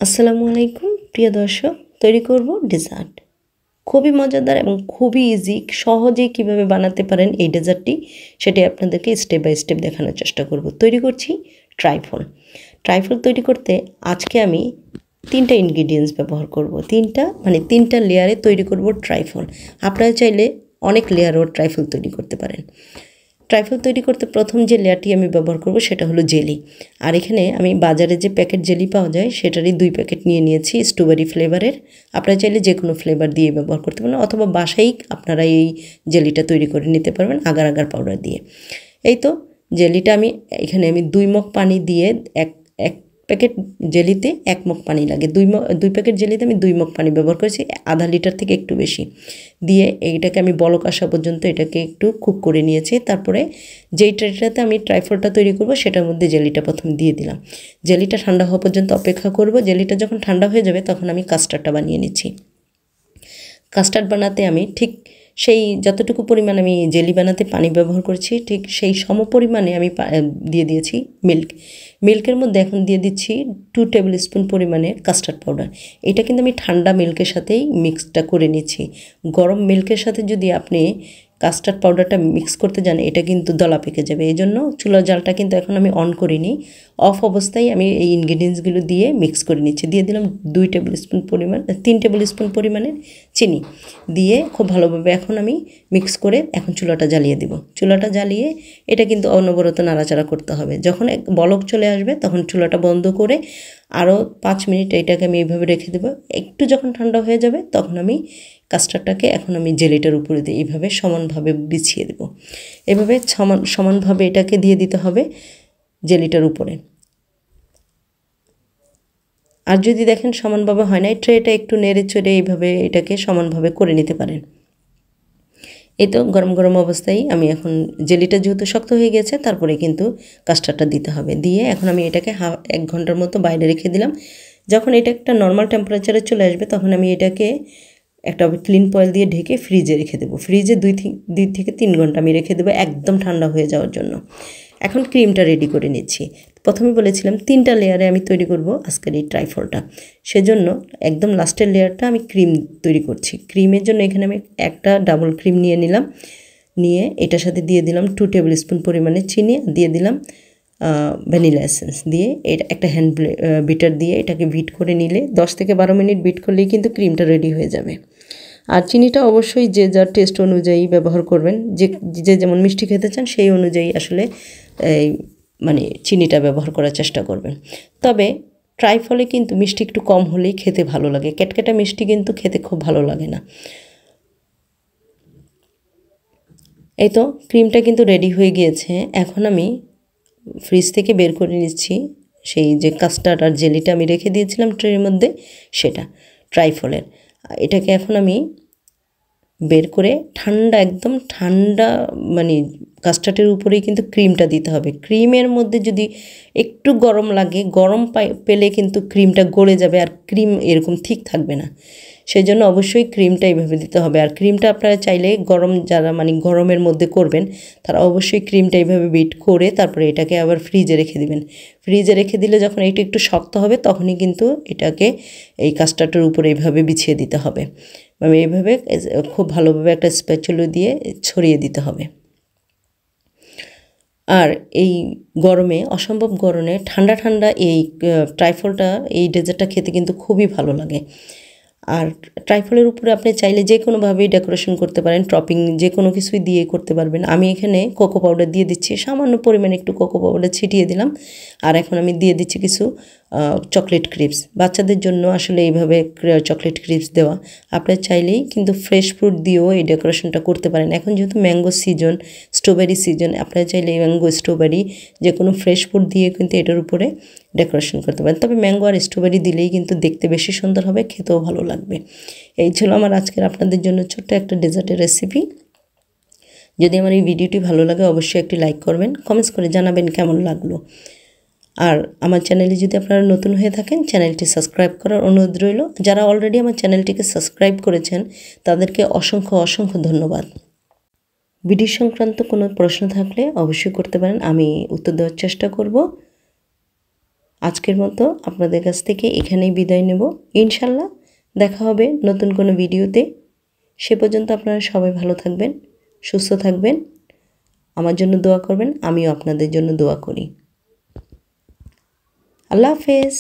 আসসালামু আলাইকুম প্রিয় দর্শক, তৈরি করব ডেজার্ট। খুবই মজাদার এবং খুবই ইজি, সহজেই কিভাবে বানাতে পারেন এই ডেজার্টটি সেটি আপনাদেরকে স্টেপ বাই স্টেপ দেখানোর চেষ্টা করব। তৈরি করছি ট্রাইফল। ট্রাইফল তৈরি করতে আজকে আমি 3টা ইনগ্রিডিয়েন্টস ব্যবহার করব। 3টা লেয়ারে তৈরি করব ট্রাইফল। আপনারা চাইলে অনেক লেয়ারও ট্রাইফল তৈরি করতে পারেন। ট্রাইফল তৈরি করতে প্রথম যে লেয়ারটি আমি ব্যবহার করব সেটা হলো জেলি। আর এখানে আমি বাজারে যে প্যাকেট জেলি পাওয়া যায় সেটারই 2 প্যাকেট নিয়ে নিয়েছি স্ট্রবেরি ফ্লেভারের। আপনারা চাইলে যে কোনো ফ্লেভার দিয়ে ব্যবহার করতে পারেন, অথবা বাসায় আপনারা এই জেলিটা তৈরি করে নিতে পারবেন আগার আগার পাউডার দিয়ে। এই তো জেলিটা এখানে আমি 2 মগ পানি দিয়ে এক প্যাকেট জেলিতে 1 মগ পানি লাগে। 2 প্যাকেট জেলিতে আমি 2 মগ পানি ব্যবহার করেছি, আধা লিটার থেকে একটু বেশি দিয়ে এইটাকে আমি বলক আসা পর্যন্ত এটাকে একটু কুক করে নিয়েছি। তারপরে যেই ট্রেটাতে আমি ট্রাইফলটা তৈরি করব সেটার মধ্যে জেলিটা প্রথম দিয়ে দিলাম। জেলিটা ঠান্ডা হওয়া পর্যন্ত অপেক্ষা করব। জেলিটা যখন ঠান্ডা হয়ে যাবে তখন আমি কাস্টার্ডটা বানিয়ে নিচ্ছি। কাস্টার্ড বানাতে আমি ঠিক সেই যতটুকু পরিমাণ আমি জেলি বানাতে পানি ব্যবহার করেছি ঠিক সেই সমপরিমাণে আমি দিয়ে দিয়েছি মিল্কের মধ্যে এখন দিয়ে দিচ্ছি 2 টেবিল স্পুন পরিমাণে কাস্টার্ড পাউডার। এটা কিন্তু আমি ঠান্ডা মিল্কের সাথেই মিক্সটা করে নিচ্ছি। গরম মিল্কের সাথে যদি আপনি কাস্টার্ড পাউডারটা মিক্স করতে যান এটা কিন্তু দলা পেকে যাবে। এই জন্য চুলার জালটা কিন্তু এখন আমি অন করিনি, অফ অবস্থায় আমি এই ইনগ্রিডিয়েন্টসগুলো দিয়ে মিক্স করে নিচ্ছি। দিয়ে দিলাম 3 টেবিল স্পুন পরিমাণের চিনি দিয়ে খুব ভালোভাবে এখন আমি মিক্স করে এখন চুলাটা জ্বালিয়ে দেব। চুলাটা জ্বালিয়ে এটা কিন্তু অনবরত নাড়াচাড়া করতে হবে। যখন বলক চলে আসবে তখন চুলাটা বন্ধ করে আরও 5 মিনিট এটাকে আমি এইভাবে রেখে দেবো। একটু যখন ঠান্ডা হয়ে যাবে তখন আমি কাস্টার্ডটাকে এখন আমি জেলিটার উপরে দিয়ে এইভাবে সমানভাবে বিছিয়ে দেব। এভাবে সমানভাবে এটাকে দিয়ে দিতে হবে জেলিটার উপরে। আর যদি দেখেন সমানভাবে হয় না, ট্রেটা একটু নেড়ে চড়ে এইভাবে এটাকে সমানভাবে করে নিতে পারেন। এই তো গরম গরম অবস্থায় আমি এখন জেলিটা যেহেতু শক্ত হয়ে গেছে তারপরে কিন্তু কাস্টার্ডটা দিতে হবে। দিয়ে এখন আমি এটাকে 1 ঘন্টার মতো বাইরে রেখে দিলাম। যখন এটা একটা নর্মাল টেম্পারেচারে চলে আসবে তখন আমি এটাকে একটা ক্লিন ফয়েল দিয়ে ঢেকে ফ্রিজে রেখে দেবো। ফ্রিজে 2 থেকে 3 ঘন্টা আমি রেখে দেবো একদম ঠান্ডা হয়ে যাওয়ার জন্য। এখন ক্রিমটা রেডি করে নিচ্ছি। প্রথমে বলেছিলাম 3টা লেয়ারে আমি তৈরি করব আজকের এই ট্রাইফলটা। সেজন্য একদম লাস্টের লেয়ারটা আমি ক্রিম তৈরি করছি। ক্রিমের জন্য এখানে আমি একটা ডাবল ক্রিম নিয়ে নিলাম। নিয়ে এটার সাথে দিয়ে দিলাম 2 টেবিল স্পুন পরিমাণে চিনি, দিয়ে দিলাম ভ্যানিলা এসেন্স, দিয়ে এটা একটা হ্যান্ড বিটার দিয়ে এটাকে বিট করে নিলে 10 থেকে 12 মিনিট বিট করলেই কিন্তু ক্রিমটা রেডি হয়ে যাবে। আর চিনিটা অবশ্যই যে যার টেস্ট অনুযায়ী ব্যবহার করবেন, যে যেমন মিষ্টি খেতে চান সেই অনুযায়ী আসলে মানে চিনিটা ব্যবহার করার চেষ্টা করবেন। তবে ট্রাইফলে কিন্তু মিষ্টি একটু কম হলেই খেতে ভালো লাগে, ক্যাটক্যাটা মিষ্টি কিন্তু খেতে খুব ভালো লাগে না। এই তো ক্রিমটা কিন্তু রেডি হয়ে গিয়েছে। এখন আমি ফ্রিজ থেকে বের করে নিচ্ছি সেই যে কাস্টার্ড আর জেলিটা আমি রেখে দিয়েছিলাম ট্রের মধ্যে, সেটা ট্রাইফলের। এটাকে এখন আমি বের করে একদম ঠান্ডা মানে কাস্টার্ডের উপরেই কিন্তু ক্রিমটা দিতে হবে। ক্রিমের মধ্যে যদি একটু গরম লাগে, গরম পেলে কিন্তু ক্রিমটা গলে যাবে আর ক্রিম এরকম ঠিক থাকবে না। সেই জন্য অবশ্যই ক্রিমটা এইভাবে দিতে হবে। আর ক্রিমটা আপনারা চাইলে যারা মানে গরমের মধ্যে করবেন তারা অবশ্যই ক্রিমটা এইভাবে বিট করে তারপরে এটাকে আবার ফ্রিজে রেখে দিবেন। ফ্রিজে রেখে দিলে যখন এটা একটু শক্ত হবে তখনই কিন্তু এটাকে এই কাস্টার্ডের উপরে এইভাবে বিছিয়ে দিতে হবে। মানে এইভাবে খুব ভালোভাবে একটা স্প্যাচুলা দিয়ে ছড়িয়ে দিতে হবে। আর এই গরমে, অসম্ভব গরমে ঠান্ডা ঠান্ডা এই ট্রাইফলটা, এই ডেজার্টটা খেতে কিন্তু খুবই ভালো লাগে। আর ট্রাইফলের উপরে আপনি চাইলে যে কোনোভাবেই ডেকোরেশন করতে পারেন, টপিং যে কোনো কিছুই দিয়ে করতে পারবেন। আমি এখানে কোকো পাউডার দিয়ে দিচ্ছি, সামান্য পরিমাণে একটু কোকো পাউডার ছিটিয়ে দিলাম। আর এখন আমি দিয়ে দিচ্ছি কিছু চকলেট ক্রিপস। বাচ্চাদের জন্য আসলে এইভাবে চকলেট ক্রিপস দেওয়া। আপনারা চাইলেই কিন্তু ফ্রেশ ফ্রুট দিয়েও এই ডেকোরেশনটা করতে পারেন। এখন যেহেতু ম্যাঙ্গো সিজন, স্ট্রবেরি সিজন, আপনারা চাইলে ম্যাঙ্গো, স্ট্রবেরি যে কোনো ফ্রেশ ফ্রুট দিয়ে কিন্তু এটার উপরে ডেকোরেশন করতে পারেন। তবে ম্যাঙ্গো আর স্ট্রবেরি দিলেই কিন্তু দেখতে বেশি সুন্দর হবে, খেতেও ভালো লাগবে। এই ছিল আমার আজকের আপনাদের জন্য ছোট্ট একটা ডেজার্টের রেসিপি। যদি আমার এই ভিডিওটি ভালো লাগে অবশ্যই একটি লাইক করবেন, কমেন্টস করে জানাবেন কেমন লাগলো। আর আমার চ্যানেলে যদি আপনারা নতুন হয়ে থাকেন চ্যানেলটি সাবস্ক্রাইব করার অনুরোধ রইল। যারা অলরেডি আমার চ্যানেলটিকে সাবস্ক্রাইব করেছেন তাদেরকে অসংখ্য অসংখ্য ধন্যবাদ। ভিডিও সংক্রান্ত কোনো প্রশ্ন থাকলে অবশ্যই করতে পারেন, আমি উত্তর দেওয়ার চেষ্টা করব। আজকের মতো আপনাদের কাছ থেকে এখানেই বিদায় নেব। ইনশাল্লাহ দেখা হবে নতুন কোনো ভিডিওতে। সে পর্যন্ত আপনারা সবাই ভালো থাকবেন, সুস্থ থাকবেন, আমার জন্য দোয়া করবেন, আমিও আপনাদের জন্য দোয়া করি। আল্লাহ হাফেজ।